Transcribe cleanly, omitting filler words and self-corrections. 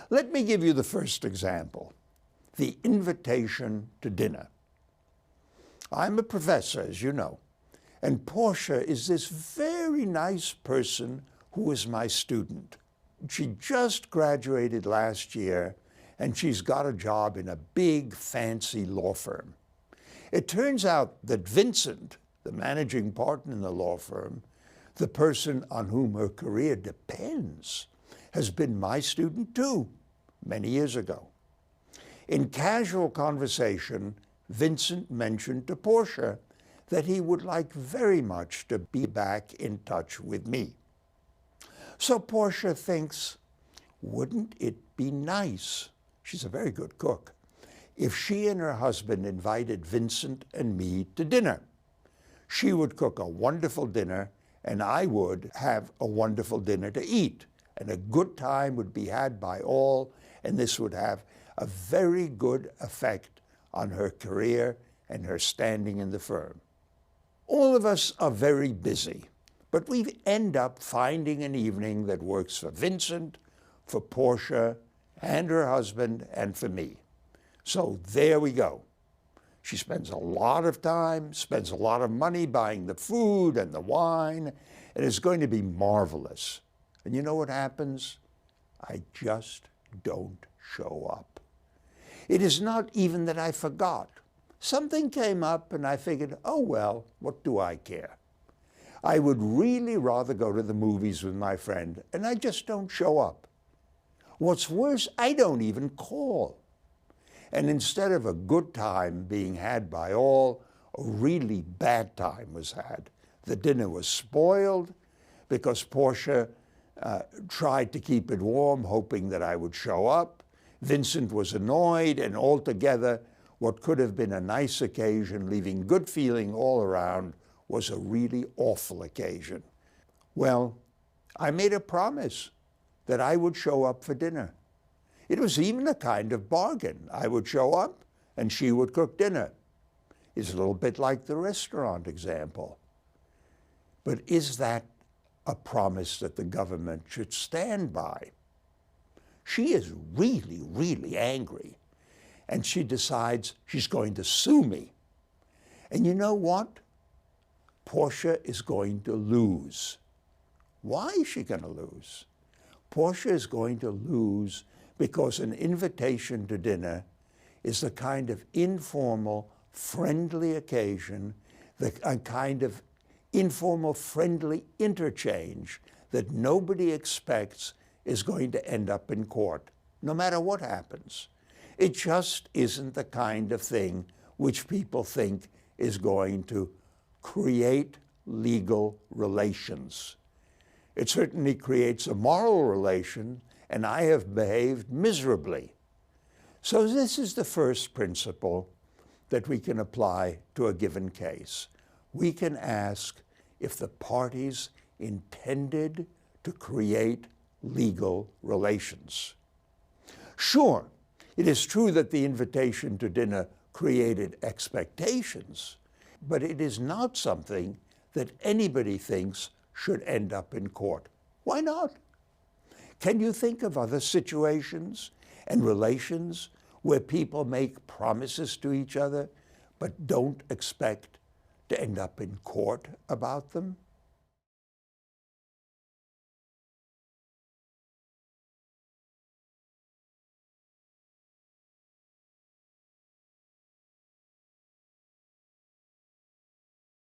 Let me give you the first example, the invitation to dinner. I'm a professor, as you know, and Portia is this very nice person who is my student. She just graduated last year, and she's got a job in a big, fancy law firm. It turns out that Vincent, the managing partner in the law firm, the person on whom her career depends, has been my student too, many years ago. In casual conversation, Vincent mentioned to Portia that he would like very much to be back in touch with me. So Portia thinks, wouldn't it be nice, she's a very good cook, if she and her husband invited Vincent and me to dinner? She would cook a wonderful dinner, and I would have a wonderful dinner to eat, and a good time would be had by all, and this would have a very good effect on her career and her standing in the firm. All of us are very busy, but we end up finding an evening that works for Vincent, for Portia, and her husband, and for me. So there we go. She spends a lot of time, spends a lot of money buying the food and the wine, and it's going to be marvelous. And you know what happens? I just don't show up. It is not even that I forgot. Something came up and I figured, oh well, what do I care? I would really rather go to the movies with my friend, and I just don't show up. What's worse, I don't even call. And instead of a good time being had by all, a really bad time was had. The dinner was spoiled because Portia tried to keep it warm, hoping that I would show up. Vincent was annoyed, and altogether, what could have been a nice occasion, leaving good feeling all around, was a really awful occasion. Well, I made a promise that I would show up for dinner. It was even a kind of bargain. I would show up and she would cook dinner. It's a little bit like the restaurant example. But is that a promise that the government should stand by? She is really, really angry, and she decides she's going to sue me. And you know what? Portia is going to lose. Why is she going to lose? Portia is going to lose because an invitation to dinner is the kind of informal, friendly occasion, a kind of informal, friendly interchange that nobody expects is going to end up in court, no matter what happens. It just isn't the kind of thing which people think is going to create legal relations. It certainly creates a moral relation, and I have behaved miserably. So this is the first principle that we can apply to a given case. We can ask if the parties intended to create legal relations. Sure, it is true that the invitation to dinner created expectations, but it is not something that anybody thinks should end up in court. Why not? Can you think of other situations and relations where people make promises to each other but don't expect to end up in court about them?